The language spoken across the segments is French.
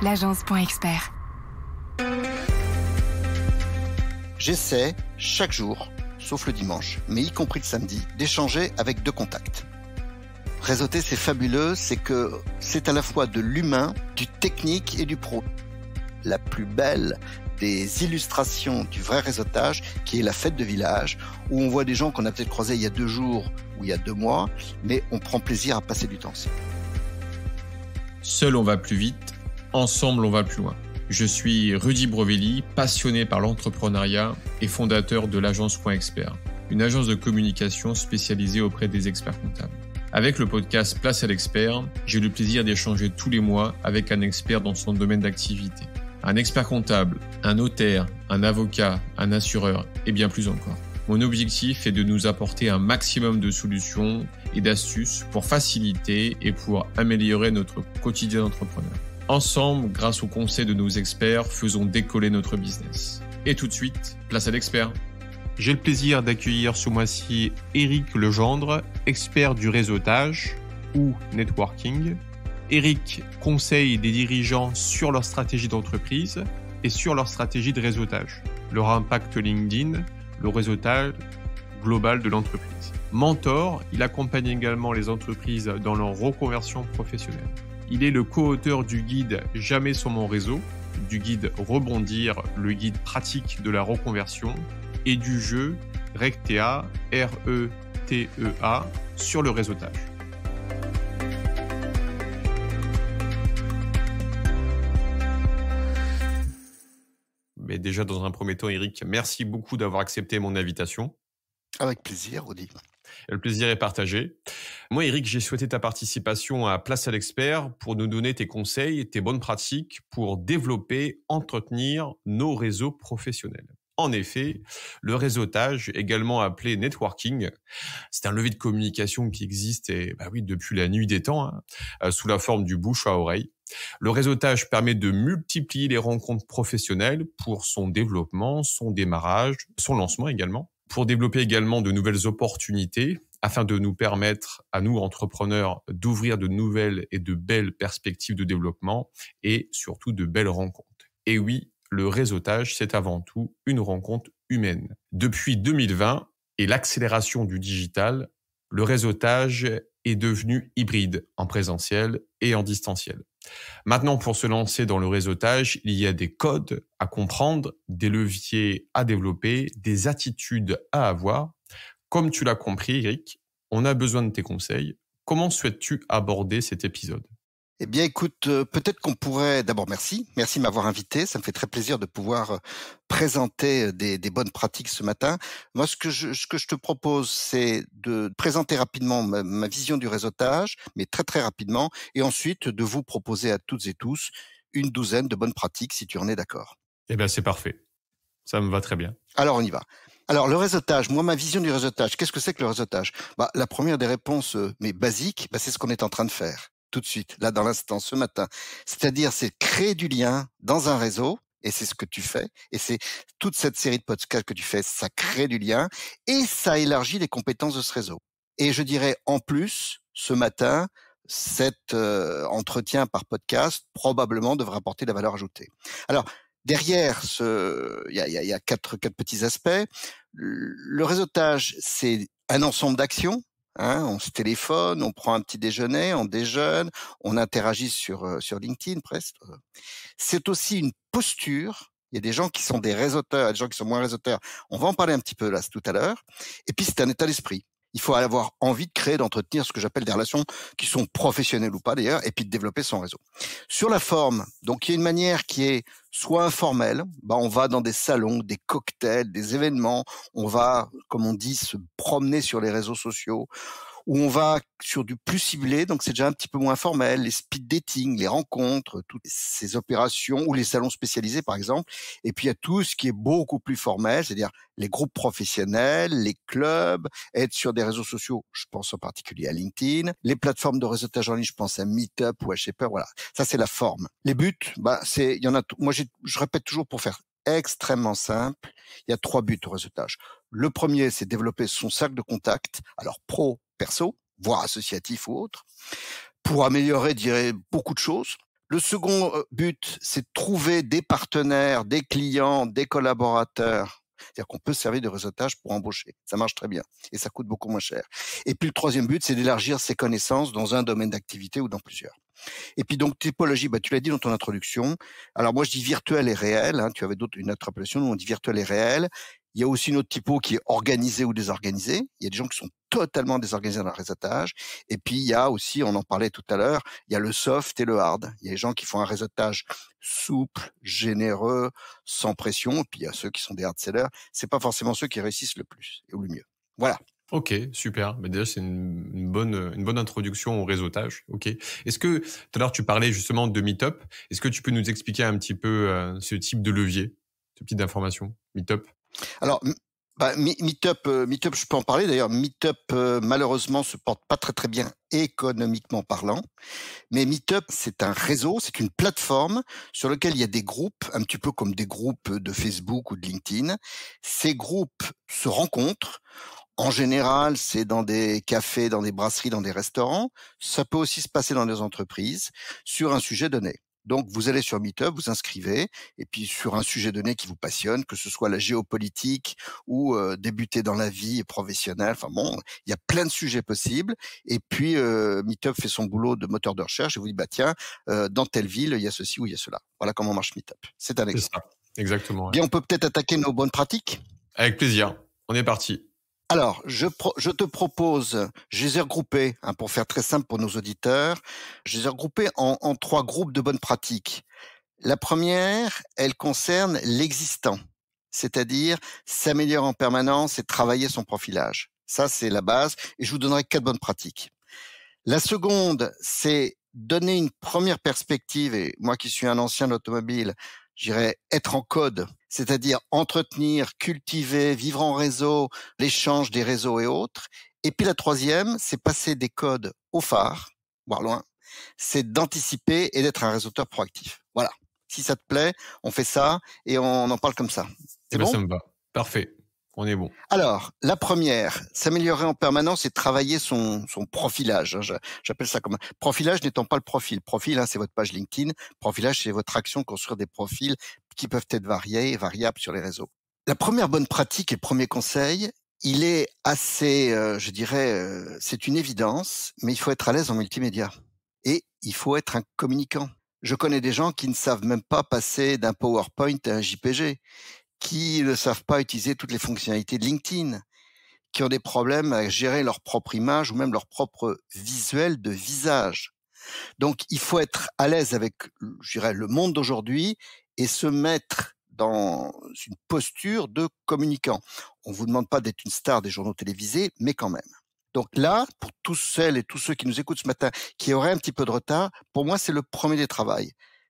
l'agence.expert. J'essaie chaque jour, sauf le dimanche, mais y compris le samedi, d'échanger avec 2 contacts. Réseauter, c'est fabuleux, c'est que c'est à la fois de l'humain, du technique et du pro. La plus belle des illustrations du vrai réseautage, qui est la fête de village, où on voit des gens qu'on a peut-être croisés il y a 2 jours ou il y a 2 mois, mais on prend plaisir à passer du temps ensemble. Seul on va plus vite, ensemble on va plus loin. Je suis Rudy Brovelli, passionné par l'entrepreneuriat et fondateur de l'agence.expert, une agence de communication spécialisée auprès des experts comptables. Avec le podcast Place à l'expert, j'ai le plaisir d'échanger tous les mois avec un expert dans son domaine d'activité. Un expert comptable, un notaire, un avocat, un assureur et bien plus encore. Mon objectif est de nous apporter un maximum de solutions et d'astuces pour faciliter et pour améliorer notre quotidien d'entrepreneur. Ensemble, grâce aux conseils de nos experts, faisons décoller notre business. Et tout de suite, place à l'expert. J'ai le plaisir d'accueillir ce mois-ci Éric Legendre, expert du réseautage ou networking. Éric conseille des dirigeants sur leur stratégie d'entreprise et sur leur stratégie de réseautage, leur impact LinkedIn, le réseautage global de l'entreprise. Mentor, il accompagne également les entreprises dans leur reconversion professionnelle. Il est le co-auteur du guide Jamais sans mon réseau, du guide Rebondir, le guide pratique de la reconversion, et du jeu Rectea, R-E-T-E-A, sur le réseautage. Mais déjà, dans un premier temps, Éric, merci beaucoup d'avoir accepté mon invitation. Avec plaisir, Rudy. Le plaisir est partagé. Moi, Éric, j'ai souhaité ta participation à Place à l'expert pour nous donner tes conseils, tes bonnes pratiques pour développer, entretenir nos réseaux professionnels. En effet, le réseautage, également appelé networking, c'est un levier de communication qui existe depuis la nuit des temps, sous la forme du bouche à oreille. Le réseautage permet de multiplier les rencontres professionnelles pour son développement, son démarrage, son lancement également, pour développer également de nouvelles opportunités afin de nous permettre, à nous entrepreneurs, d'ouvrir de nouvelles et de belles perspectives de développement et surtout de belles rencontres. Et oui, le réseautage, c'est avant tout une rencontre humaine. Depuis 2020 et l'accélération du digital, le réseautage est devenu hybride en présentiel et en distanciel. Maintenant, pour se lancer dans le réseautage, il y a des codes à comprendre, des leviers à développer, des attitudes à avoir. Comme tu l'as compris, Éric, on a besoin de tes conseils. Comment souhaites-tu aborder cet épisode ? Eh bien, écoute, peut-être qu'on pourrait... D'abord, merci de m'avoir invité. Ça me fait très plaisir de pouvoir présenter des bonnes pratiques ce matin. Moi, ce que je te propose, c'est de présenter rapidement ma vision du réseautage, mais très, très rapidement, et ensuite de vous proposer à toutes et tous une douzaine de bonnes pratiques, si tu en es d'accord. Eh bien, c'est parfait. Ça me va très bien. Alors, on y va. Alors, le réseautage, moi, ma vision du réseautage, qu'est-ce que c'est que le réseautage ? La première des réponses, mais basiques, c'est ce qu'on est en train de faire. Tout de suite, là, dans l'instant, ce matin. C'est-à-dire, c'est créer du lien dans un réseau, et c'est ce que tu fais, et c'est toute cette série de podcasts que tu fais, ça crée du lien, et ça élargit les compétences de ce réseau. Et je dirais, en plus, ce matin, cet entretien par podcast, probablement, devrait apporter de la valeur ajoutée. Alors, derrière il y a quatre petits aspects. Le réseautage, c'est un ensemble d'actions. On se téléphone, on prend un petit déjeuner, on déjeune, on interagit sur LinkedIn presque. C'est aussi une posture. Il y a des gens qui sont des réseauteurs, des gens qui sont moins réseauteurs. On va en parler un petit peu là tout à l'heure. Et puis c'est un état d'esprit. Il faut avoir envie de créer, d'entretenir ce que j'appelle des relations qui sont professionnelles ou pas d'ailleurs, et puis de développer son réseau. Sur la forme, donc il y a une manière qui est soit informelle, on va dans des salons, des cocktails, des événements, on va, comme on dit, se promener sur les réseaux sociaux, où on va sur du plus ciblé, donc c'est déjà un petit peu moins formel, les speed dating, les rencontres, toutes ces opérations, ou les salons spécialisés par exemple. Et puis il y a tout ce qui est beaucoup plus formel, c'est-à-dire les groupes professionnels, les clubs, être sur des réseaux sociaux, je pense en particulier à LinkedIn, les plateformes de réseautage en ligne, je pense à Meetup ou à Shaper, voilà. Ça c'est la forme. Les buts, il y en a, moi je répète toujours pour faire extrêmement simple, il y a 3 buts au réseautage. Le premier, c'est développer son cercle de contacts, alors pro, perso, voire associatif ou autre, pour améliorer, beaucoup de choses. Le second but, c'est de trouver des partenaires, des clients, des collaborateurs. C'est-à-dire qu'on peut se servir de réseautage pour embaucher. Ça marche très bien et ça coûte beaucoup moins cher. Et puis le troisième but, c'est d'élargir ses connaissances dans un domaine d'activité ou dans plusieurs. Et puis donc typologie, tu l'as dit dans ton introduction. Alors moi je dis virtuel et réel. Tu avais une autre appellation, nous on dit virtuel et réel. Il y a aussi une autre typo qui est organisée ou désorganisée. Il y a des gens qui sont totalement désorganisés dans le réseautage. Et puis il y a aussi, on en parlait tout à l'heure, il y a le soft et le hard. Il y a des gens qui font un réseautage souple, généreux, sans pression. Et puis il y a ceux qui sont des hard sellers. C'est pas forcément ceux qui réussissent le plus ou le mieux. Voilà. Ok, super. Mais déjà, c'est une bonne introduction au réseautage. Ok. Est-ce que, tout à l'heure, tu parlais justement de Meetup. Est-ce que tu peux nous expliquer un petit peu ce type de levier, ce type d'information, Meetup? Alors, Meetup, je peux en parler. D'ailleurs, Meetup, malheureusement, se porte pas très très bien économiquement parlant. Mais Meetup, c'est un réseau, c'est une plateforme sur laquelle il y a des groupes, un petit peu comme des groupes de Facebook ou de LinkedIn. Ces groupes se rencontrent. En général, c'est dans des cafés, dans des brasseries, dans des restaurants. Ça peut aussi se passer dans des entreprises sur un sujet donné. Donc, vous allez sur Meetup, vous inscrivez, et puis sur un sujet donné qui vous passionne, que ce soit la géopolitique ou débuter dans la vie professionnelle. Enfin bon, il y a plein de sujets possibles. Et puis, Meetup fait son boulot de moteur de recherche et vous dit, tiens, dans telle ville, il y a ceci ou il y a cela. Voilà comment marche Meetup. C'est un exemple. C'est ça, exactement. Ouais. Bien, on peut peut-être attaquer nos bonnes pratiques. Avec plaisir. On est parti. Alors, je te propose, je les ai regroupés, pour faire très simple pour nos auditeurs, je les ai regroupés en 3 groupes de bonnes pratiques. La première, elle concerne l'existant, c'est-à-dire s'améliorer en permanence et travailler son profilage. Ça, c'est la base, et je vous donnerai 4 bonnes pratiques. La seconde, c'est donner une première perspective, et moi qui suis un ancien de l'automobile, je dirais être en code, c'est-à-dire entretenir, cultiver, vivre en réseau, l'échange des réseaux et autres. Et puis la troisième, c'est passer des codes au phare, voire loin, c'est d'anticiper et d'être un réseauteur proactif. Voilà. Si ça te plaît, on fait ça et on en parle comme ça. C'est bon ? Ça me va. Parfait. On est bon. Alors, la première, s'améliorer en permanence et travailler son profilage. J'appelle ça comme profilage n'étant pas le profil. Profil, c'est votre page LinkedIn. Profilage, c'est votre action, construire des profils qui peuvent être variés et variables sur les réseaux. La première bonne pratique et premier conseil, il est assez, je dirais, c'est une évidence, mais il faut être à l'aise en multimédia. Et il faut être un communicant. Je connais des gens qui ne savent même pas passer d'un PowerPoint à un JPG, qui ne savent pas utiliser toutes les fonctionnalités de LinkedIn, qui ont des problèmes à gérer leur propre image ou même leur propre visuel de visage. Donc, il faut être à l'aise avec, je dirais, le monde d'aujourd'hui et se mettre dans une posture de communicant. On vous demande pas d'être une star des journaux télévisés, mais quand même. Donc là, pour tous celles et tous ceux qui nous écoutent ce matin, qui auraient un petit peu de retard, pour moi, c'est le premier des travaux.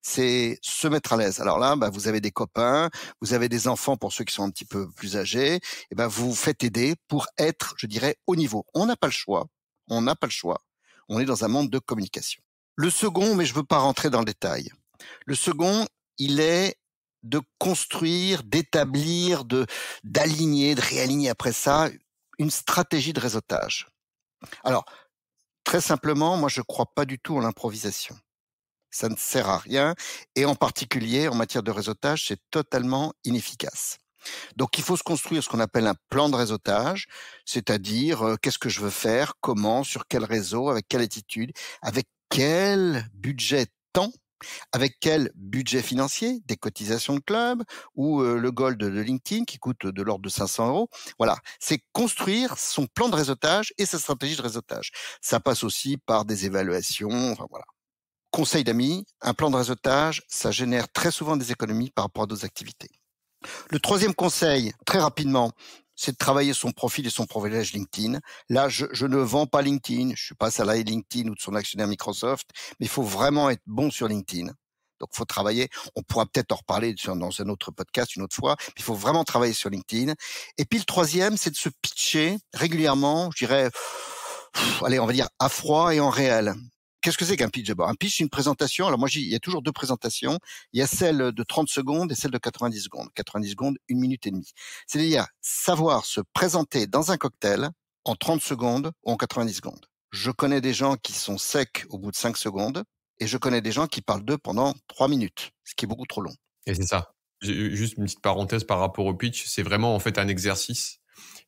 C'est se mettre à l'aise. Alors là, vous avez des copains, vous avez des enfants pour ceux qui sont un petit peu plus âgés, et vous vous faites aider pour être, je dirais, au niveau. On n'a pas le choix. On n'a pas le choix. On est dans un monde de communication. Le second, mais je veux pas rentrer dans le détail. Le second, il est de construire, d'établir, d'aligner, de réaligner après ça une stratégie de réseautage. Alors, très simplement, moi, je crois pas du tout en l'improvisation. Ça ne sert à rien. Et en particulier, en matière de réseautage, c'est totalement inefficace. Donc, il faut se construire ce qu'on appelle un plan de réseautage, c'est-à-dire qu'est-ce que je veux faire, comment, sur quel réseau, avec quelle attitude, avec quel budget temps, avec quel budget financier, des cotisations de club ou le gold de LinkedIn qui coûte de l'ordre de 500 €. Voilà, c'est construire son plan de réseautage et sa stratégie de réseautage. Ça passe aussi par des évaluations, enfin voilà. Conseil d'amis, un plan de réseautage, ça génère très souvent des économies par rapport à d'autres activités. Le troisième conseil, très rapidement, c'est de travailler son profil et son profilage LinkedIn. Là, je ne vends pas LinkedIn, je suis pas salarié de LinkedIn ou de son actionnaire Microsoft, mais il faut vraiment être bon sur LinkedIn. Donc, il faut travailler. On pourra peut-être en reparler dans un autre podcast une autre fois. Mais il faut vraiment travailler sur LinkedIn. Et puis, le troisième, c'est de se pitcher régulièrement, je dirais, allez, on va dire à froid et en réel. Qu'est-ce que c'est qu'un pitch d'abord ? Un pitch, c'est une présentation. Alors moi, il y a toujours 2 présentations. Il y a celle de 30 secondes et celle de 90 secondes. 90 secondes, 1 minute et demie. C'est-à-dire savoir se présenter dans un cocktail en 30 secondes ou en 90 secondes. Je connais des gens qui sont secs au bout de 5 secondes et je connais des gens qui parlent d'eux pendant 3 minutes, ce qui est beaucoup trop long. Et c'est ça. Juste une petite parenthèse par rapport au pitch, c'est vraiment en fait un exercice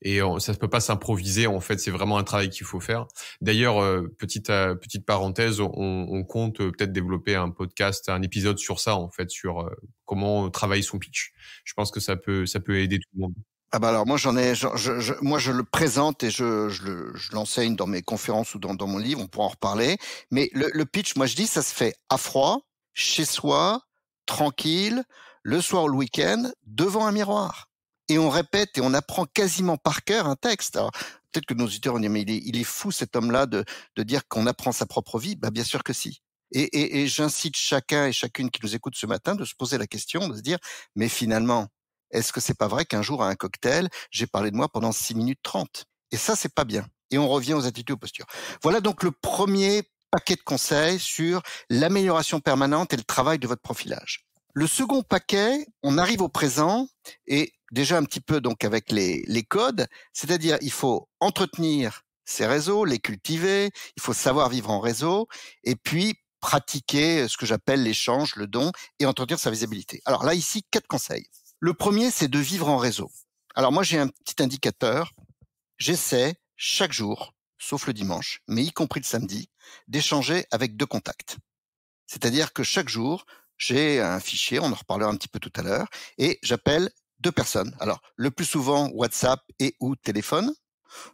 et ça ne peut pas s'improviser. En fait, c'est vraiment un travail qu'il faut faire. D'ailleurs, petite parenthèse, on compte peut-être développer un podcast, un épisode sur ça en fait, sur comment travailler son pitch. Je pense que ça peut aider tout le monde. Ah bah alors moi moi je le présente et je l'enseigne dans mes conférences ou dans mon livre, on pourra en reparler. Mais le pitch, moi je dis, ça se fait à froid, chez soi, tranquille, le soir ou le week-end, devant un miroir. Et on répète et on apprend quasiment par cœur un texte. Alors peut-être que nos auditeurs vont dire, mais il est fou cet homme-là de dire qu'on apprend sa propre vie. Bah bien sûr que si. Et j'incite chacun et chacune qui nous écoute ce matin de se poser la question, de se dire, mais finalement, est-ce que c'est pas vrai qu'un jour à un cocktail, j'ai parlé de moi pendant 6 minutes 30? Et ça, c'est pas bien. Et on revient aux attitudes, aux postures. Voilà donc le premier paquet de conseils sur l'amélioration permanente et le travail de votre profilage. Le second paquet, on arrive au présent et déjà un petit peu donc avec les codes, c'est-à-dire il faut entretenir ces réseaux, les cultiver, il faut savoir vivre en réseau et puis pratiquer ce que j'appelle l'échange, le don et entretenir sa visibilité. Alors là, ici, 4 conseils. Le premier, c'est de vivre en réseau. Alors moi, j'ai un petit indicateur. J'essaie chaque jour, sauf le dimanche, mais y compris le samedi, d'échanger avec 2 contacts. C'est-à-dire que chaque jour, j'ai un fichier, on en reparlera un petit peu tout à l'heure, et j'appelle 2 personnes. Alors, le plus souvent, WhatsApp et ou téléphone,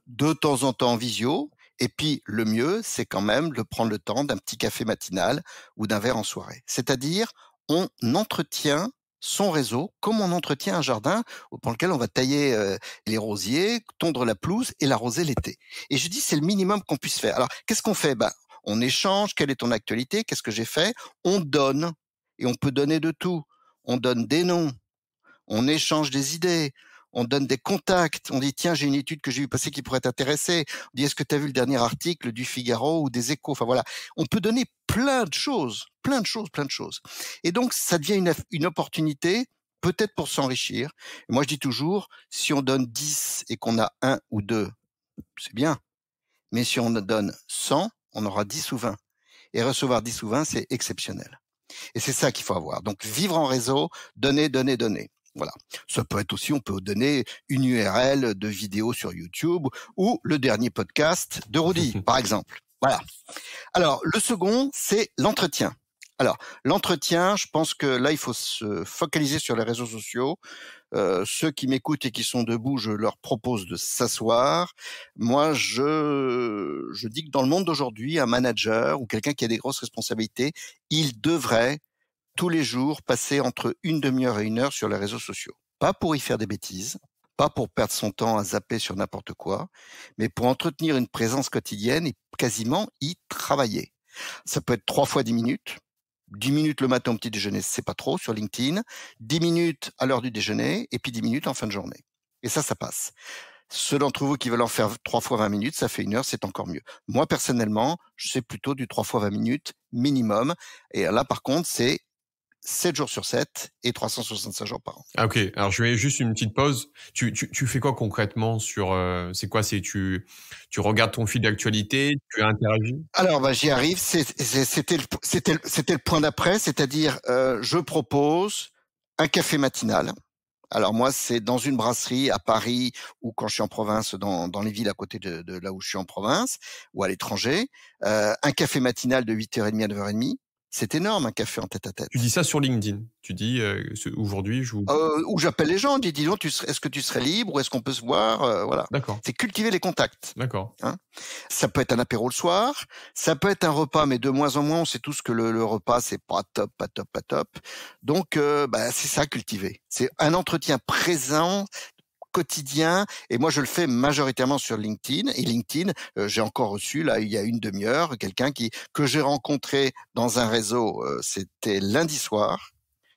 de temps en temps visio, et puis le mieux, c'est quand même de prendre le temps d'un petit café matinal ou d'un verre en soirée. C'est-à-dire, on entretient son réseau comme on entretient un jardin pour lequel on va tailler les rosiers, tondre la pelouse et l'arroser l'été. Et je dis, c'est le minimum qu'on puisse faire. Alors, qu'est-ce qu'on fait? On échange, quelle est ton actualité? Qu'est-ce que j'ai fait? On donne, et on peut donner de tout. On donne des noms, on échange des idées, on donne des contacts, on dit tiens, j'ai une étude que j'ai vu passer qui pourrait t'intéresser. On dit est-ce que tu as vu le dernier article du Figaro ou des Échos? Enfin voilà, on peut donner plein de choses. Et donc ça devient une opportunité peut-être pour s'enrichir. Moi je dis toujours, si on donne 10 et qu'on a 1 ou 2, c'est bien. Mais si on donne 100, on aura 10 ou 20. Et recevoir 10 ou 20, c'est exceptionnel. Et c'est ça qu'il faut avoir. Donc vivre en réseau, donner. Voilà. Ça peut être aussi, on peut donner une URL de vidéo sur YouTube ou le dernier podcast de Rudy, par exemple. Voilà. Alors, le second, c'est l'entretien. Alors, l'entretien, je pense que là, il faut se focaliser sur les réseaux sociaux. Ceux qui m'écoutent et qui sont debout, je leur propose de s'asseoir. Moi, je dis que dans le monde d'aujourd'hui, un manager ou quelqu'un qui a des grosses responsabilités, il devrait tous les jours passer entre une demi-heure et 1 heure sur les réseaux sociaux. Pas pour y faire des bêtises, pas pour perdre son temps à zapper sur n'importe quoi, mais pour entretenir une présence quotidienne et quasiment y travailler. Ça peut être 3 fois 10 minutes. 10 minutes le matin au petit déjeuner, c'est pas trop sur LinkedIn. 10 minutes à l'heure du déjeuner et puis 10 minutes en fin de journée. Et ça passe. Ceux d'entre vous qui veulent en faire 3 fois 20 minutes, ça fait 1 heure, c'est encore mieux. Moi, personnellement, je sais plutôt du 3 fois 20 minutes minimum. Et là, par contre, c'est 7 jours sur 7 et 365 jours par an. Ah, ok. Alors, je mets juste une petite pause. Tu fais quoi concrètement sur, c'est quoi? Tu regardes ton fil d'actualité, tu interagis? Alors, j'y arrive. C'était le point d'après, c'est-à-dire, je propose un café matinal. Alors moi, c'est dans une brasserie à Paris ou quand je suis en province, dans les villes à côté de là où je suis en province ou à l'étranger. Un café matinal de 8h30 à 9h30. C'est énorme, un café en tête-à-tête. Tu dis ça sur LinkedIn. Tu dis, aujourd'hui, Où j'appelle les gens, dis donc, est-ce que tu serais libre ou est-ce qu'on peut se voir? Voilà. D'accord. C'est cultiver les contacts. D'accord. Hein, ça peut être un apéro le soir, ça peut être un repas, mais de moins en moins, on sait tous que le repas, c'est pas top. Donc, c'est ça, cultiver. C'est un entretien présent, quotidien, et moi je le fais majoritairement sur LinkedIn. Et LinkedIn, j'ai encore reçu là il y a une demi-heure quelqu'un que j'ai rencontré dans un réseau. C'était lundi soir.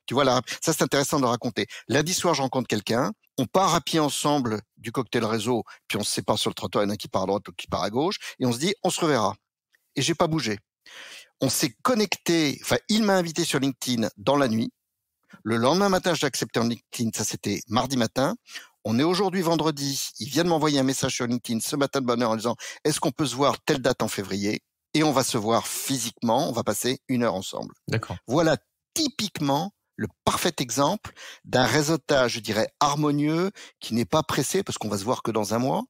Tu vois là, ça c'est intéressant de raconter. Lundi soir, je rencontre quelqu'un. On part à pied ensemble du cocktail réseau, puis on se sépare sur le trottoir. Il y en a un qui part à droite, l'autre qui part à gauche, et on se dit on se reverra. Et j'ai pas bougé. On s'est connecté. Enfin, il m'a invité sur LinkedIn dans la nuit. Le lendemain matin, je l'ai accepté en LinkedIn. Ça, c'était mardi matin. On est aujourd'hui vendredi. Il vient de m'envoyer un message sur LinkedIn ce matin de bonne heure en disant est-ce qu'on peut se voir telle date en février? et on va se voir physiquement, on va passer 1 heure ensemble. D'accord. Voilà typiquement le parfait exemple d'un réseautage, je dirais, harmonieux, qui n'est pas pressé, parce qu'on va se voir que dans un mois,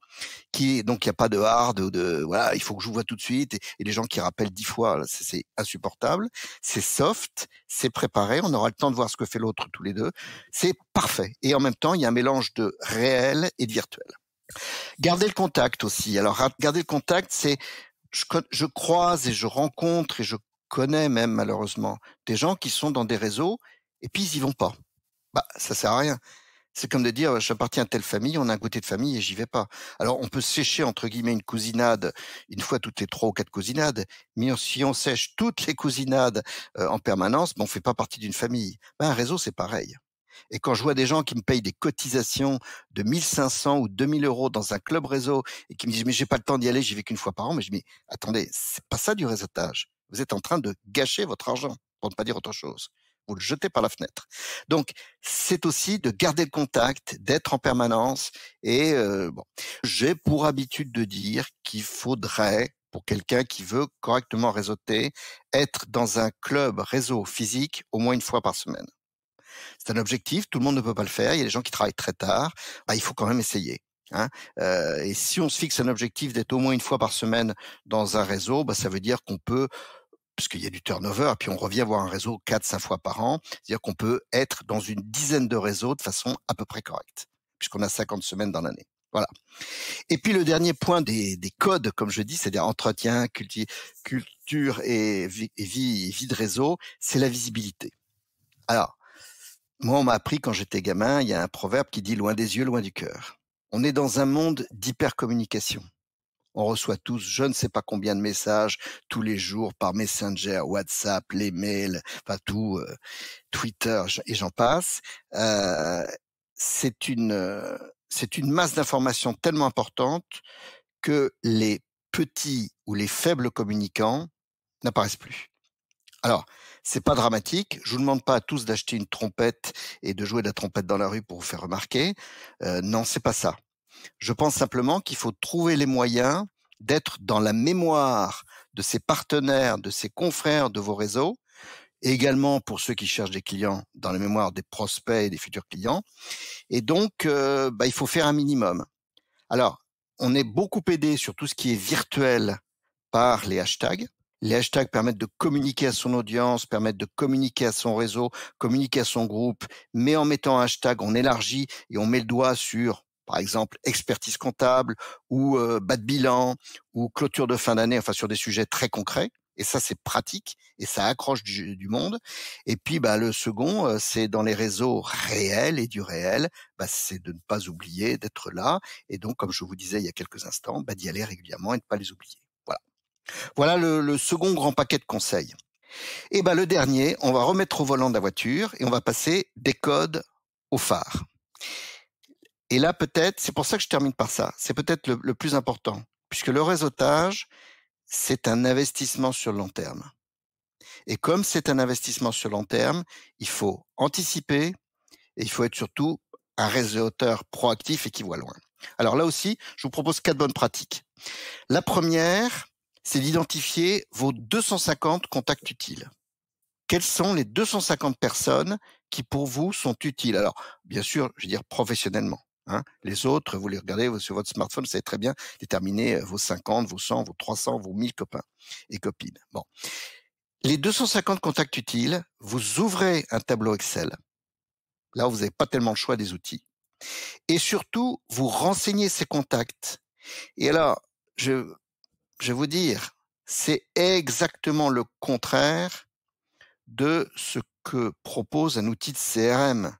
donc il n'y a pas de hard, ou voilà, il faut que je vous vois tout de suite, et les gens qui rappellent 10 fois, là, c'est insupportable. C'est soft, c'est préparé, on aura le temps de voir ce que fait l'autre tous les deux. C'est parfait. Et en même temps, il y a un mélange de réel et de virtuel. Garder le contact aussi. Alors, garder le contact, c'est, je croise et je rencontre et je connais même malheureusement des gens qui sont dans des réseaux et puis ils y vont pas. Bah, ça sert à rien. C'est comme de dire, j'appartiens à telle famille, on a un goûter de famille et j'y vais pas. Alors, on peut sécher, entre guillemets, une cousinade une fois toutes les 3 ou 4 cousinades, mais si on sèche toutes les cousinades en permanence, on fait pas partie d'une famille. Ben, un réseau, c'est pareil. Et quand je vois des gens qui me payent des cotisations de 1 500 ou 2 000 euros dans un club réseau et qui me disent, mais j'ai pas le temps d'y aller, j'y vais qu'une fois par an, mais je dis, mais attendez, c'est pas ça du réseautage. Vous êtes en train de gâcher votre argent, pour ne pas dire autre chose. Vous le jetez par la fenêtre. Donc, c'est aussi de garder le contact, d'être en permanence. Et bon, j'ai pour habitude de dire qu'il faudrait, pour quelqu'un qui veut correctement réseauter, être dans un club réseau physique au moins 1 fois par semaine. C'est un objectif, tout le monde ne peut pas le faire. Il y a des gens qui travaillent très tard. Bah, il faut quand même essayer. Hein. Et si on se fixe un objectif d'être au moins 1 fois par semaine dans un réseau, bah, ça veut dire qu'on peut, parce qu'il y a du turnover, puis on revient voir un réseau 4-5 fois par an, c'est-à-dire qu'on peut être dans une dizaine de réseaux de façon à peu près correcte, puisqu'on a 50 semaines dans l'année. Voilà. Et puis le dernier point des codes, comme je dis, c'est-à-dire entretien, culture et vie de réseau, c'est la visibilité. Alors, moi, on m'a appris quand j'étais gamin, il y a un proverbe qui dit « loin des yeux, loin du cœur ». On est dans un monde d'hypercommunication. On reçoit tous je ne sais pas combien de messages tous les jours par Messenger, WhatsApp, les mails, enfin tout, Twitter et j'en passe. C'est une masse d'informations tellement importante que les petits ou les faibles communicants n'apparaissent plus. Alors, c'est pas dramatique. Je vous demande pas à tous d'acheter une trompette et de jouer de la trompette dans la rue pour vous faire remarquer. Non, c'est pas ça. Je pense simplement qu'il faut trouver les moyens d'être dans la mémoire de ses partenaires, de ses confrères de vos réseaux, et également pour ceux qui cherchent des clients, dans la mémoire des prospects et des futurs clients. Et donc, il faut faire un minimum. Alors, on est beaucoup aidé sur tout ce qui est virtuel par les hashtags. Les hashtags permettent de communiquer à son audience, permettent de communiquer à son réseau, communiquer à son groupe, mais en mettant un hashtag, on élargit et on met le doigt sur, par exemple, expertise comptable ou bas de bilan ou clôture de fin d'année, enfin sur des sujets très concrets. Et ça, c'est pratique et ça accroche du monde. Et puis, le second, c'est dans les réseaux réels et du réel, c'est de ne pas oublier d'être là. Et donc, comme je vous disais il y a quelques instants, d'y aller régulièrement et de ne pas les oublier. Voilà le second grand paquet de conseils. Et le dernier, on va remettre au volant de la voiture et on va passer des codes au phare. Et là, peut-être, c'est pour ça que je termine par ça, c'est peut-être le plus important, puisque le réseautage, c'est un investissement sur le long terme. Et comme c'est un investissement sur le long terme, il faut anticiper et il faut être surtout un réseauteur proactif et qui voit loin. Alors là aussi, je vous propose 4 bonnes pratiques. La première, c'est d'identifier vos 250 contacts utiles. Quelles sont les 250 personnes qui pour vous sont utiles? Alors, bien sûr, je veux dire professionnellement. Les autres, vous les regardez sur votre smartphone, vous savez très bien déterminer vos 50, vos 100, vos 300, vos 1000 copains et copines. Bon. Les 250 contacts utiles, vous ouvrez un tableau Excel. Là, vous n'avez pas tellement le choix des outils. Et surtout, vous renseignez ces contacts. Et alors, je vais vous dire, c'est exactement le contraire de ce que propose un outil de CRM.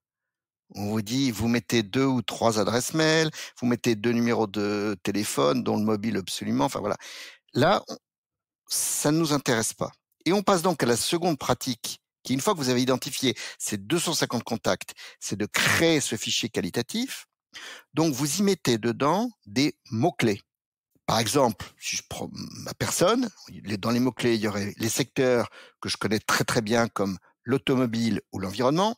On vous dit, vous mettez 2 ou 3 adresses mail, vous mettez 2 numéros de téléphone, dont le mobile absolument, enfin voilà. Là, ça ne nous intéresse pas. Et on passe donc à la seconde pratique, qui une fois que vous avez identifié ces 250 contacts, c'est de créer ce fichier qualitatif. Donc, vous y mettez dedans des mots-clés. Par exemple, si je prends ma personne, dans les mots-clés, il y aurait les secteurs que je connais très très bien comme l'automobile ou l'environnement.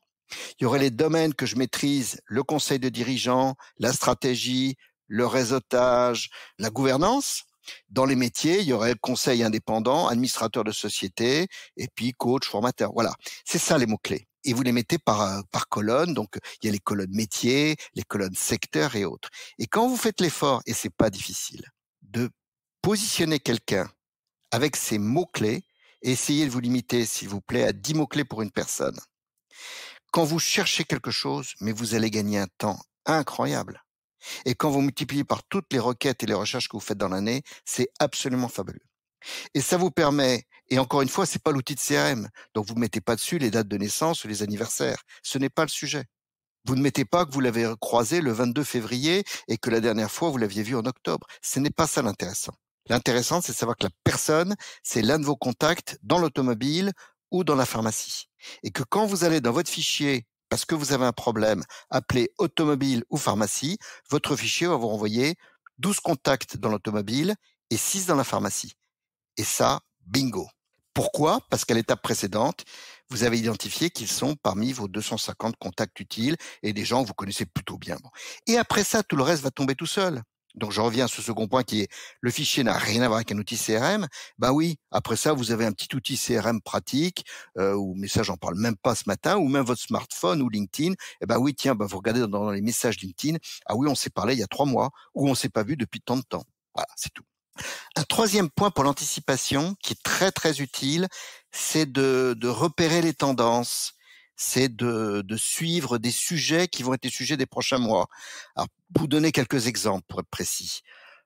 Il y aurait les domaines que je maîtrise, le conseil de dirigeants, la stratégie, le réseautage, la gouvernance. Dans les métiers, il y aurait conseil indépendant, administrateur de société, et puis coach, formateur. Voilà, c'est ça les mots-clés. Et vous les mettez par colonne, donc il y a les colonnes métiers, les colonnes secteurs et autres. Et quand vous faites l'effort, et c'est pas difficile, de positionner quelqu'un avec ces mots-clés, essayez de vous limiter, s'il vous plaît, à 10 mots-clés pour une personne. Quand vous cherchez quelque chose, mais vous allez gagner un temps incroyable. Et quand vous multipliez par toutes les requêtes et les recherches que vous faites dans l'année, c'est absolument fabuleux. Et ça vous permet, et encore une fois, c'est pas l'outil de CRM, donc vous ne mettez pas dessus les dates de naissance ou les anniversaires. Ce n'est pas le sujet. Vous ne mettez pas que vous l'avez croisé le 22 février et que la dernière fois vous l'aviez vu en octobre. Ce n'est pas ça l'intéressant. L'intéressant, c'est de savoir que la personne, c'est l'un de vos contacts dans l'automobile ou dans la pharmacie. Et que quand vous allez dans votre fichier, parce que vous avez un problème, appelé automobile ou pharmacie, votre fichier va vous renvoyer 12 contacts dans l'automobile et 6 dans la pharmacie. Et ça, bingo. Pourquoi? Parce qu'à l'étape précédente, vous avez identifié qu'ils sont parmi vos 250 contacts utiles et des gens que vous connaissez plutôt bien. Bon. Et après ça, tout le reste va tomber tout seul. Donc, je reviens à ce second point qui est le fichier n'a rien à voir avec un outil CRM. Ben oui, après ça, vous avez un petit outil CRM pratique, mais ça, j'en parle même pas ce matin, ou même votre smartphone ou LinkedIn. Eh ben oui, tiens, vous regardez dans les messages LinkedIn. Ah oui, on s'est parlé il y a 3 mois, ou on s'est pas vu depuis tant de temps. Voilà, c'est tout. Un troisième point pour l'anticipation, qui est très très utile, c'est de repérer les tendances, c'est de suivre des sujets qui vont être les sujets des prochains mois. Alors, pour vous donner quelques exemples pour être précis.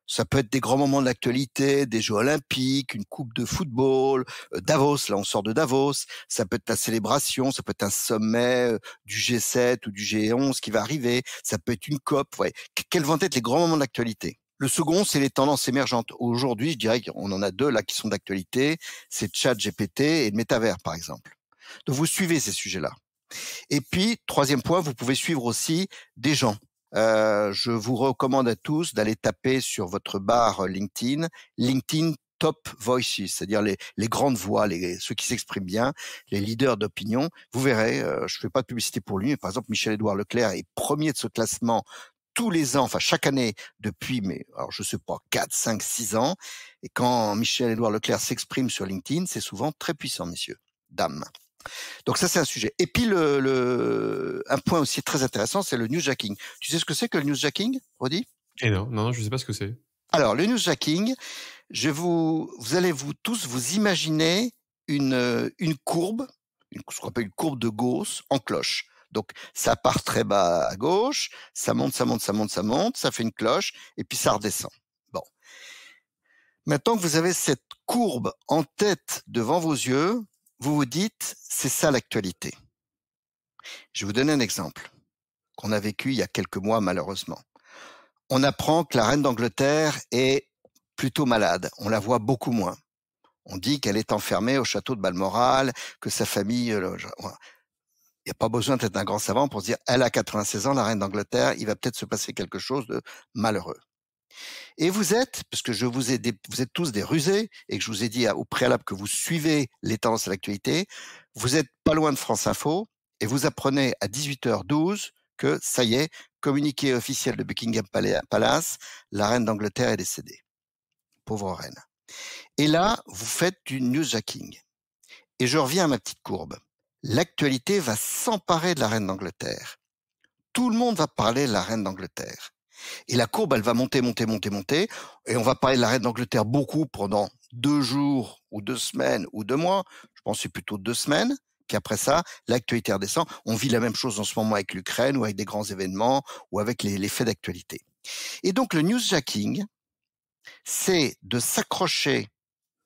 Ça peut être des grands moments de l'actualité, des Jeux Olympiques, une coupe de football, Davos, là on sort de Davos, ça peut être la célébration, ça peut être un sommet du G7 ou du G11 qui va arriver, ça peut être une COP, ouais. Quels vont être les grands moments de l'actualité? Le second, c'est les tendances émergentes. Aujourd'hui, je dirais qu'on en a 2 là qui sont d'actualité, c'est ChatGPT et le métavers, par exemple. Donc, vous suivez ces sujets-là. Et puis, troisième point, vous pouvez suivre aussi des gens. Je vous recommande à tous d'aller taper sur votre barre LinkedIn Top Voices, c'est-à-dire les grandes voix, ceux qui s'expriment bien, les leaders d'opinion. Vous verrez, je fais pas de publicité pour lui, mais par exemple, Michel-Édouard Leclerc est premier de ce classement tous les ans, enfin chaque année depuis, mais alors je sais pas, 4, 5, 6 ans. Et quand Michel-Édouard Leclerc s'exprime sur LinkedIn, c'est souvent très puissant, messieurs, dames. Donc ça, c'est un sujet. Et puis, un point aussi très intéressant, c'est le newsjacking. Tu sais ce que c'est que le newsjacking, Rodi? Et non, je sais pas ce que c'est. Alors, le newsjacking, vous allez tous vous imaginer une courbe, ce qu'on appelle une courbe de Gauss en cloche. Donc, ça part très bas à gauche, ça monte, ça fait une cloche, et puis ça redescend. Bon. Maintenant que vous avez cette courbe en tête devant vos yeux, vous vous dites, c'est ça l'actualité. Je vais vous donner un exemple qu'on a vécu il y a quelques mois, malheureusement. On apprend que la reine d'Angleterre est plutôt malade. On la voit beaucoup moins. On dit qu'elle est enfermée au château de Balmoral, que sa famille... Il n'y a pas besoin d'être un grand savant pour se dire, elle a 96 ans, la reine d'Angleterre, il va peut-être se passer quelque chose de malheureux. Et vous êtes, parce que vous êtes tous des rusés, et que je vous ai dit au préalable que vous suivez les tendances à l'actualité, vous êtes pas loin de France Info, et vous apprenez à 18h12 que, ça y est, communiqué officiel de Buckingham Palace, la reine d'Angleterre est décédée. Pauvre reine. Et là, vous faites du newsjacking. Et je reviens à ma petite courbe. L'actualité va s'emparer de la reine d'Angleterre. Tout le monde va parler de la reine d'Angleterre. Et la courbe, elle va monter. Et on va parler de la reine d'Angleterre beaucoup pendant 2 jours ou 2 semaines ou 2 mois. Je pense que c'est plutôt 2 semaines. Puis après ça, l'actualité redescend. On vit la même chose en ce moment avec l'Ukraine ou avec des grands événements ou avec les faits d'actualité. Et donc, le newsjacking, c'est de s'accrocher,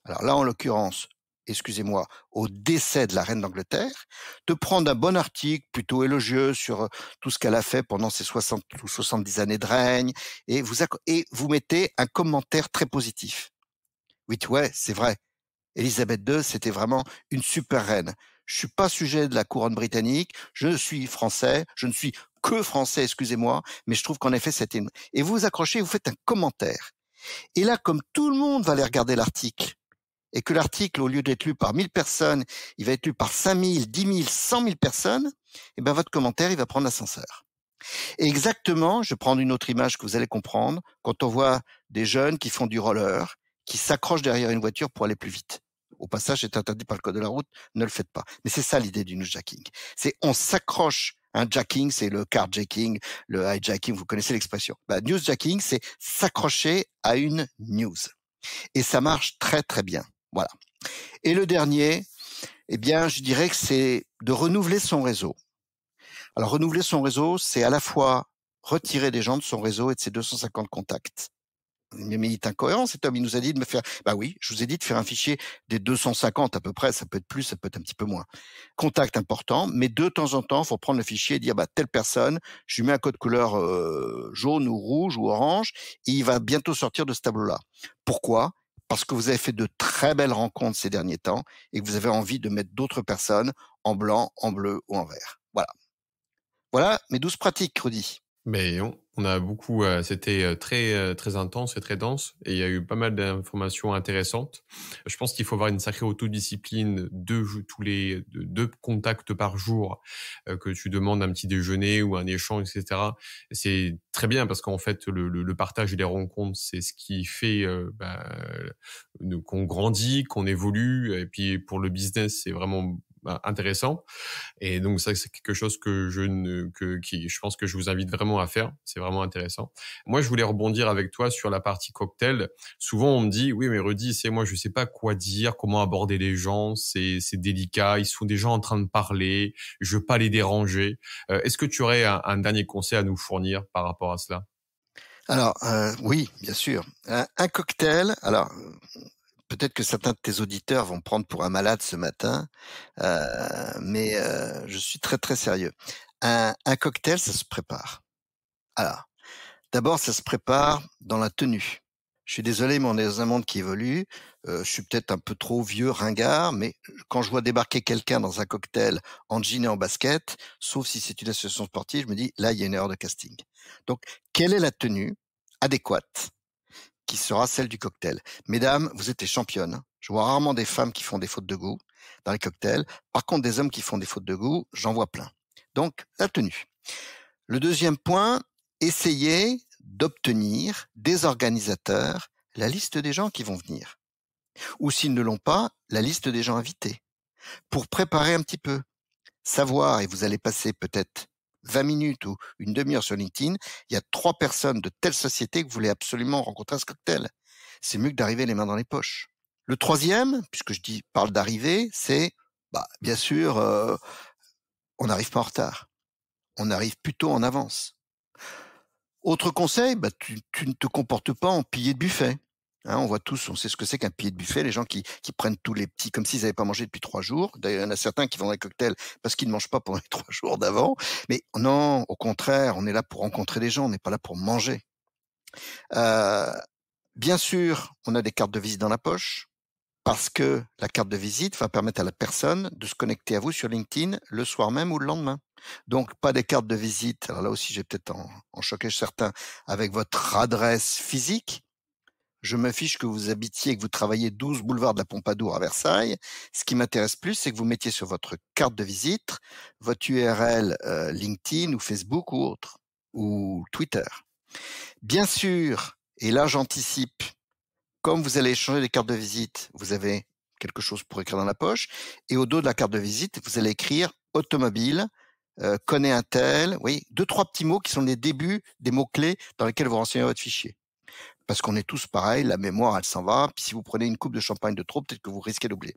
alors là, en l'occurrence, excusez-moi, au décès de la reine d'Angleterre, de prendre un bon article plutôt élogieux sur tout ce qu'elle a fait pendant ses 60 ou 70 années de règne, et vous mettez un commentaire très positif. Oui, ouais, c'est vrai. Élisabeth II, c'était vraiment une super reine. Je suis pas sujet de la couronne britannique, je suis français, je ne suis que français, excusez-moi, mais je trouve qu'en effet, c'était une... Et vous vous accrochez, vous faites un commentaire. Et là, comme tout le monde va aller regarder l'article, et que l'article, au lieu d'être lu par 1000 personnes, il va être lu par 5000, 10 000, 100 000 personnes, et ben votre commentaire, il va prendre l'ascenseur. Et exactement, je vais prendre une autre image que vous allez comprendre, quand on voit des jeunes qui font du roller, qui s'accroche derrière une voiture pour aller plus vite. Au passage, c'est interdit par le code de la route, ne le faites pas. Mais c'est ça l'idée du newsjacking. C'est on s'accroche. Un jacking, c'est le carjacking, le hijacking, vous connaissez l'expression. Newsjacking, c'est s'accrocher à une news. Et ça marche très très bien. Voilà. Et le dernier, eh bien, je dirais que c'est de renouveler son réseau. Alors, renouveler son réseau, c'est à la fois retirer des gens de son réseau et de ses 250 contacts. Mais il est incohérent, cet homme. Il nous a dit de me faire, oui, je vous ai dit de faire un fichier des 250 à peu près. Ça peut être plus, ça peut être un petit peu moins. Contact important, mais de temps en temps, il faut prendre le fichier et dire, telle personne, je lui mets un code couleur jaune ou rouge ou orange, et il va bientôt sortir de ce tableau-là. Pourquoi? Parce que vous avez fait de très belles rencontres ces derniers temps et que vous avez envie de mettre d'autres personnes en blanc, en bleu ou en vert. Voilà. Voilà mes 12 pratiques, Rudy. Mais on a beaucoup, c'était très intense et très dense, et il y a eu pas mal d'informations intéressantes. Je pense qu'il faut avoir une sacrée autodiscipline, deux contacts par jour, que tu demandes un petit déjeuner ou un échange, etc. C'est très bien parce qu'en fait le partage et les rencontres, c'est ce qui fait qu'on grandit, qu'on évolue, et puis pour le business, c'est vraiment intéressant. Et donc ça, c'est quelque chose que je pense que je vous invite vraiment à faire. C'est vraiment intéressant. Moi, je voulais rebondir avec toi sur la partie cocktail. Souvent, on me dit, oui, mais Rudy, moi, je sais pas quoi dire, comment aborder les gens. C'est délicat. Ils sont déjà en train de parler. Je veux pas les déranger. Est-ce que tu aurais un dernier conseil à nous fournir par rapport à cela? Alors, oui, bien sûr. Un cocktail, alors, peut-être que certains de tes auditeurs vont me prendre pour un malade ce matin, mais je suis très, très sérieux. Un cocktail, ça se prépare. Alors, d'abord, ça se prépare dans la tenue. Je suis désolé, mais on est dans un monde qui évolue. Je suis peut-être un peu trop vieux, ringard, mais quand je vois débarquer quelqu'un dans un cocktail en jean et en basket, sauf si c'est une association sportive, je me dis, là, il y a une erreur de casting. Donc, quelle est la tenue adéquate qui sera celle du cocktail? Mesdames, vous êtes les championnes. Je vois rarement des femmes qui font des fautes de goût dans les cocktails. Par contre, des hommes qui font des fautes de goût, j'en vois plein. Donc, la tenue. Le deuxième point, essayez d'obtenir des organisateurs la liste des gens qui vont venir. Ou s'ils ne l'ont pas, la liste des gens invités. Pour préparer un petit peu. Savoir, et vous allez passer peut-être 20 minutes ou une demi-heure sur LinkedIn, il y a 3 personnes de telle société que vous voulez absolument rencontrer à ce cocktail. C'est mieux que d'arriver les mains dans les poches. Le troisième, puisque parle d'arriver, c'est, bien sûr, on n'arrive pas en retard. On arrive plutôt en avance. Autre conseil, tu ne te comportes pas en pilier de buffet. Hein, on sait ce que c'est qu'un pilier de buffet, les gens qui prennent tous les petits comme s'ils n'avaient pas mangé depuis 3 jours. D'ailleurs, il y en a certains qui vont dans les cocktails parce qu'ils ne mangent pas pendant les 3 jours d'avant. Mais non, au contraire, on est là pour rencontrer des gens, on n'est pas là pour manger. Bien sûr, on a des cartes de visite dans la poche parce que la carte de visite va permettre à la personne de se connecter à vous sur LinkedIn le soir même ou le lendemain. Donc, pas des cartes de visite. Alors là aussi, j'ai peut-être en choqué certains avec votre adresse physique. Je me fiche que vous habitiez et que vous travaillez 12 boulevard de la Pompadour à Versailles. Ce qui m'intéresse plus, c'est que vous mettiez sur votre carte de visite votre URL LinkedIn ou Facebook ou autre, ou Twitter. Bien sûr, et là j'anticipe, comme vous allez échanger des cartes de visite, vous avez quelque chose pour écrire dans la poche, et au dos de la carte de visite, vous allez écrire automobile, connaît un tel, oui, 2-3 petits mots qui sont les débuts des mots-clés dans lesquels vous renseignez votre fichier. Parce qu'on est tous pareils, la mémoire, elle s'en va. Puis si vous prenez une coupe de champagne de trop, peut-être que vous risquez d'oublier.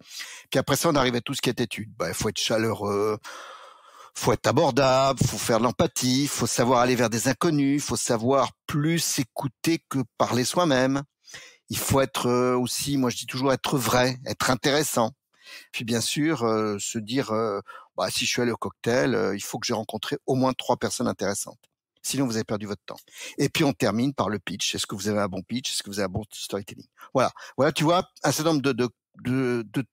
Puis après ça, on arrive à tout ce qui est étude. Il faut être chaleureux, faut être abordable, faut faire de l'empathie, faut savoir aller vers des inconnus, faut savoir plus écouter que parler soi-même. Il faut être aussi, moi je dis toujours, être vrai, être intéressant. Puis bien sûr, se dire, si je suis allé au cocktail, il faut que j'ai rencontré au moins 3 personnes intéressantes. Sinon, vous avez perdu votre temps. Et puis, on termine par le pitch. Est-ce que vous avez un bon pitch? Est-ce que vous avez un bon storytelling? Voilà. Voilà, tu vois, un certain nombre de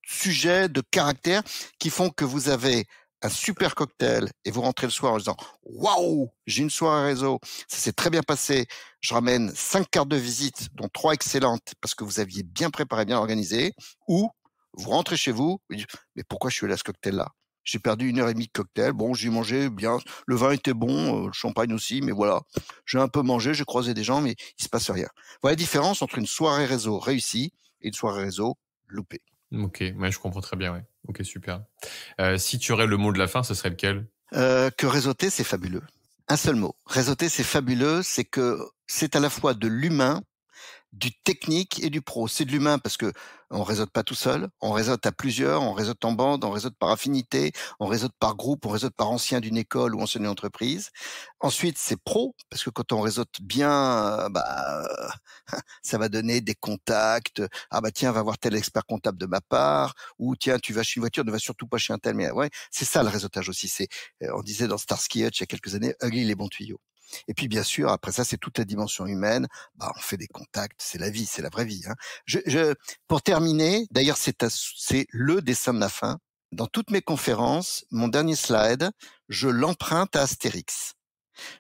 sujets, de caractères qui font que vous avez un super cocktail et vous rentrez le soir en disant « Waouh, j'ai une soirée réseau, ça s'est très bien passé, je ramène 5 cartes de visite, dont 3 excellentes parce que vous aviez bien préparé, bien organisé. » Ou vous rentrez chez vous, vous dites « Mais pourquoi je suis allé à ce cocktail-là » J'ai perdu 1h30 de cocktail. Bon, j'ai mangé bien. Le vin était bon, le champagne aussi, mais voilà. J'ai un peu mangé, j'ai croisé des gens, mais il se passe rien. Voilà la différence entre une soirée réseau réussie et une soirée réseau loupée. Ok, ouais, je comprends très bien, ouais. Ok, super. Si tu aurais le mot de la fin, ce serait lequel? Que réseauter, c'est fabuleux. Un seul mot. Réseauter, c'est fabuleux, c'est que c'est à la fois de l'humain, du technique et du pro. C'est de l'humain parce que on réseaute pas tout seul, on réseaute à plusieurs, on réseaute en bande, on réseaute par affinité, on réseaute par groupe, on réseaute par ancien d'une école ou ancien d'une entreprise. Ensuite, c'est pro parce que quand on réseaute bien, ça va donner des contacts. Ah bah tiens, va voir tel expert comptable de ma part, ou tiens, tu vas chez une voiture, ne va surtout pas chez un tel. Mais ouais, c'est ça le réseautage aussi. C'est, on disait dans Starsky Hutch il y a quelques années, ugly les bons tuyaux. Et puis bien sûr, après ça, c'est toute la dimension humaine. On fait des contacts, c'est la vie, c'est la vraie vie. Hein. Pour terminer, d'ailleurs, c'est le dessin de la fin. Dans toutes mes conférences, mon dernier slide, je l'emprunte à Astérix.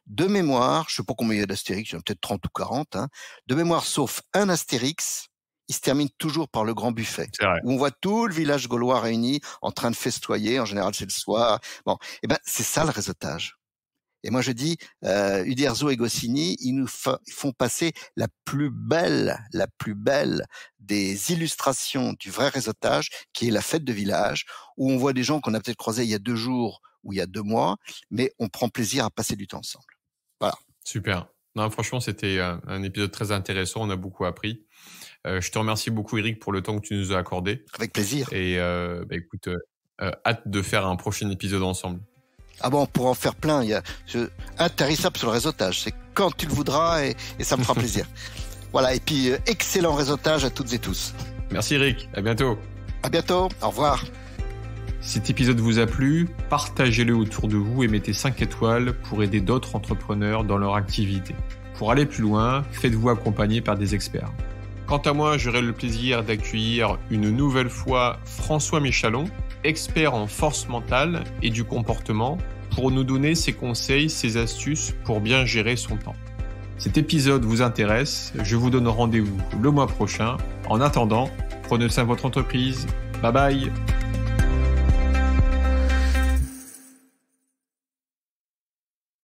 De mémoire, je sais pas combien il y a d'Astérix, il y en a peut-être 30 ou 40. Hein. De mémoire, sauf un Astérix, il se termine toujours par le grand buffet, où on voit tout le village gaulois réuni en train de festoyer. En général, c'est le soir. Bon, c'est ça le réseautage. Et moi, je dis, Uderzo et Goscinny, ils nous font passer la plus belle des illustrations du vrai réseautage, qui est la fête de village, où on voit des gens qu'on a peut-être croisés il y a 2 jours ou il y a 2 mois, mais on prend plaisir à passer du temps ensemble. Voilà. Super. Non, franchement, c'était un épisode très intéressant. On a beaucoup appris. Je te remercie beaucoup, Eric, pour le temps que tu nous as accordé. Avec plaisir. Et écoute, hâte de faire un prochain épisode ensemble. Ah bon, on pourra en faire plein. Intarissable sur le réseautage. C'est quand tu le voudras et ça me fera plaisir. Voilà. Et puis, excellent réseautage à toutes et tous. Merci, Eric. À bientôt. À bientôt. Au revoir. Cet épisode vous a plu, partagez-le autour de vous et mettez 5 étoiles pour aider d'autres entrepreneurs dans leur activité. Pour aller plus loin, faites-vous accompagner par des experts. Quant à moi, j'aurai le plaisir d'accueillir une nouvelle fois François Michalon, expert en force mentale et du comportement, pour nous donner ses conseils, ses astuces pour bien gérer son temps. Cet épisode vous intéresse, je vous donne rendez-vous le mois prochain. En attendant, prenez soin de votre entreprise. Bye bye.